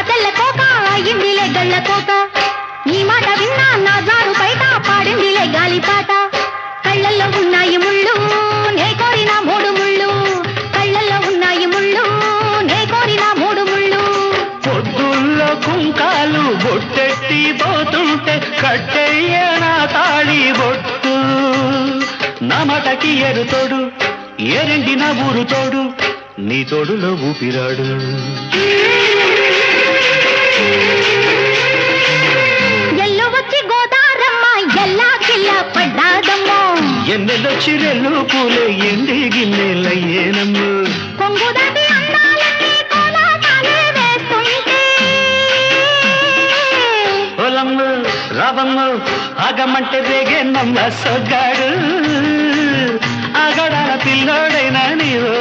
తెల్ల కోక అయ్యిందిలే గళ్ళ కోక నీ మాట విన్నా నా జారు బయట పాడిందిలే గాలిపాట కళ్ళల్లో ఉన్నాయి ముళ్ళు నే కోరిన మూడు ముళ్ళు కళ్ళల్లో ఉన్నాయి ముళ్ళు నే కోరిన మూడు ముళ్ళు పొద్దుల్లో కుంకాలు బొట్టెట్టి పోతుంటే కట్టెయ్య నా తాళి బొట్టు నా మటకి ఎరుతోడు ఎరండిన ఊరు తోడు నీ తోడులో ఊపిరాడు ఎల్లు వచ్చి గోదారమ్మ ఎల్లా కిల్ల పడ్డాదమ్మో ఎన్నెలొచ్చి రెల్లు పూలే ఎండి గిన్నెలయ్యేనమ్మ కొంగుదాటి అందాలన్నీ కోలాటాలే వేస్తుంటే పొలమ్మ రావమ్మ ఆగమంటే రేగే నమ్మ సొగ్గాడు ఆగడాల పిల్లోడైనా నీవో